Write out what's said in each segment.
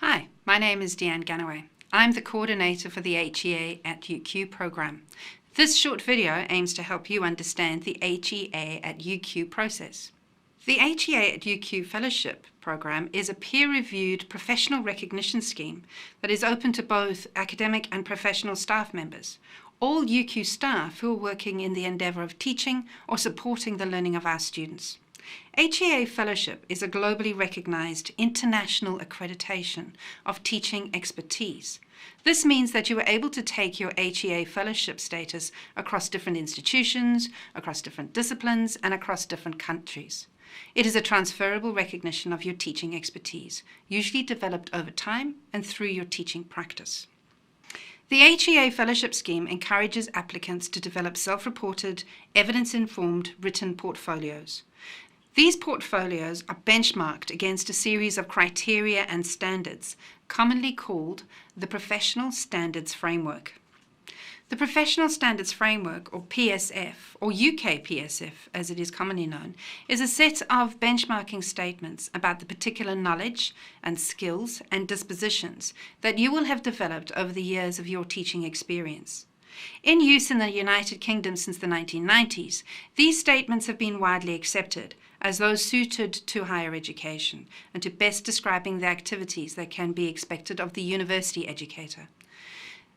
Hi, my name is Deanne Ganaway. I'm the coordinator for the HEA at UQ program. This short video aims to help you understand the HEA at UQ process. The HEA at UQ Fellowship program is a peer-reviewed professional recognition scheme that is open to both academic and professional staff members, all UQ staff who are working in the endeavour of teaching or supporting the learning of our students. HEA Fellowship is a globally recognized international accreditation of teaching expertise. This means that you are able to take your HEA Fellowship status across different institutions, across different disciplines, and across different countries. It is a transferable recognition of your teaching expertise, usually developed over time and through your teaching practice. The HEA Fellowship Scheme encourages applicants to develop self-reported, evidence-informed written portfolios. These portfolios are benchmarked against a series of criteria and standards, commonly called the Professional Standards Framework. The Professional Standards Framework, or PSF, or UK PSF as it is commonly known, is a set of benchmarking statements about the particular knowledge and skills and dispositions that you will have developed over the years of your teaching experience. In use in the United Kingdom since the 1990s, these statements have been widely accepted as those suited to higher education and to best describing the activities that can be expected of the university educator.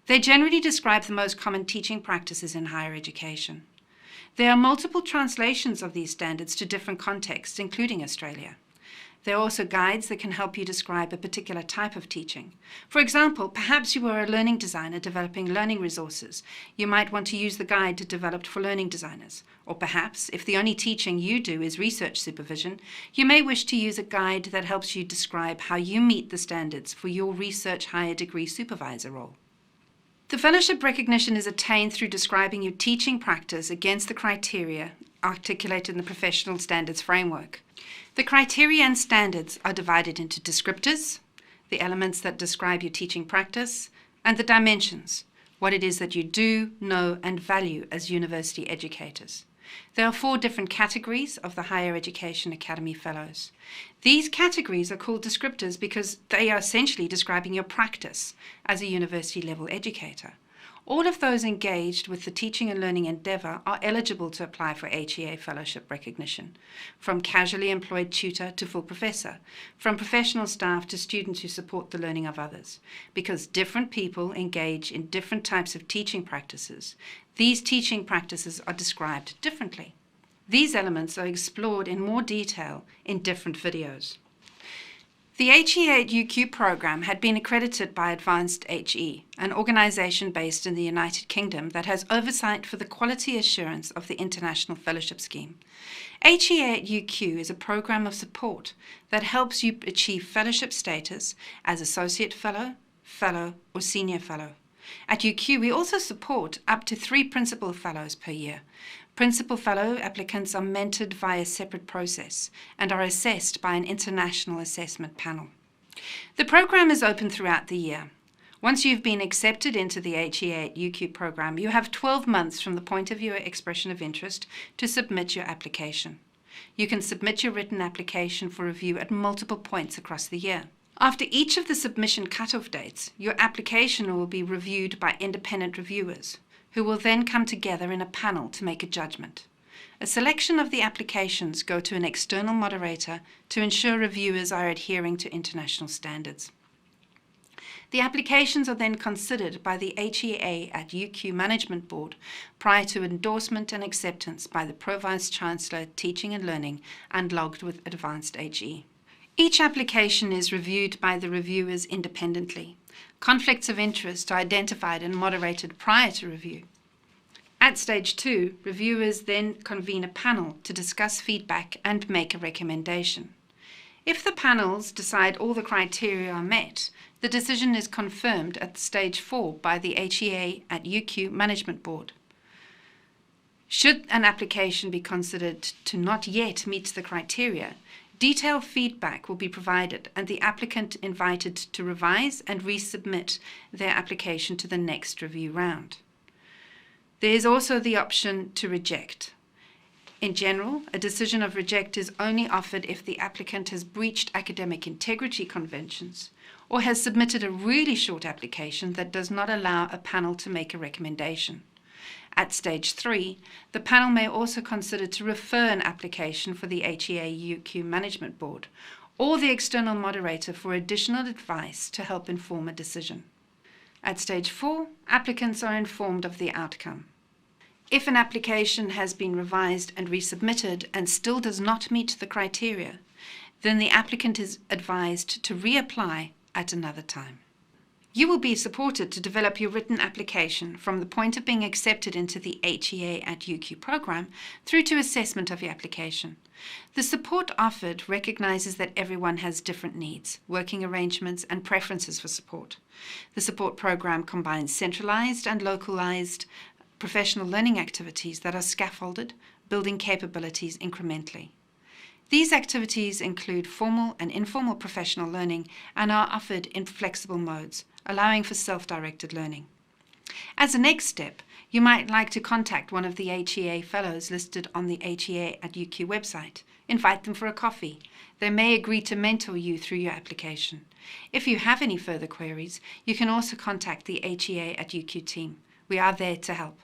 They generally describe the most common teaching practices in higher education. There are multiple translations of these standards to different contexts, including Australia. There are also guides that can help you describe a particular type of teaching. For example, perhaps you are a learning designer developing learning resources. You might want to use the guide developed for learning designers. Or perhaps, if the only teaching you do is research supervision, you may wish to use a guide that helps you describe how you meet the standards for your research higher degree supervisor role. The fellowship recognition is attained through describing your teaching practice against the criteria articulated in the Professional Standards Framework. The criteria and standards are divided into descriptors, the elements that describe your teaching practice, and the dimensions, what it is that you do, know, and value as university educators. There are 4 different categories of the Higher Education Academy Fellows. These categories are called descriptors because they are essentially describing your practice as a university-level educator. All of those engaged with the teaching and learning endeavour are eligible to apply for HEA Fellowship recognition, from casually employed tutor to full professor, from professional staff to students who support the learning of others. Because different people engage in different types of teaching practices, these teaching practices are described differently. These elements are explored in more detail in different videos. The HEA at UQ program had been accredited by Advanced HE, an organisation based in the United Kingdom that has oversight for the quality assurance of the International Fellowship Scheme. HEA at UQ is a program of support that helps you achieve fellowship status as Associate Fellow, Fellow or Senior Fellow. At UQ, we also support up to 3 Principal Fellows per year. Principal Fellow applicants are mentored via a separate process and are assessed by an international assessment panel. The program is open throughout the year. Once you've been accepted into the HEA at UQ program, you have 12 months from the point of your expression of interest to submit your application. You can submit your written application for review at multiple points across the year. After each of the submission cutoff dates, your application will be reviewed by independent reviewers, who will then come together in a panel to make a judgment. A selection of the applications go to an external moderator to ensure reviewers are adhering to international standards. The applications are then considered by the HEA at UQ Management Board prior to endorsement and acceptance by the Pro-Vice Chancellor Teaching and Learning and logged with Advanced HE. Each application is reviewed by the reviewers independently. Conflicts of interest are identified and moderated prior to review. At stage 2, reviewers then convene a panel to discuss feedback and make a recommendation. If the panels decide all the criteria are met, the decision is confirmed at stage 4 by the HEA at UQ Management Board. Should an application be considered to not yet meet the criteria, detailed feedback will be provided and the applicant invited to revise and resubmit their application to the next review round. There is also the option to reject. In general, a decision of reject is only offered if the applicant has breached academic integrity conventions or has submitted a really short application that does not allow a panel to make a recommendation. At stage 3, the panel may also consider to refer an application for the HEA UQ Management Board or the external moderator for additional advice to help inform a decision. At stage 4, applicants are informed of the outcome. If an application has been revised and resubmitted and still does not meet the criteria, then the applicant is advised to reapply at another time. You will be supported to develop your written application from the point of being accepted into the HEA at UQ program through to assessment of your application. The support offered recognizes that everyone has different needs, working arrangements, and preferences for support. The support program combines centralized and localized professional learning activities that are scaffolded, building capabilities incrementally. These activities include formal and informal professional learning and are offered in flexible modes, allowing for self-directed learning. As a next step, you might like to contact one of the HEA fellows listed on the HEA at UQ website. Invite them for a coffee. They may agree to mentor you through your application. If you have any further queries, you can also contact the HEA at UQ team. We are there to help.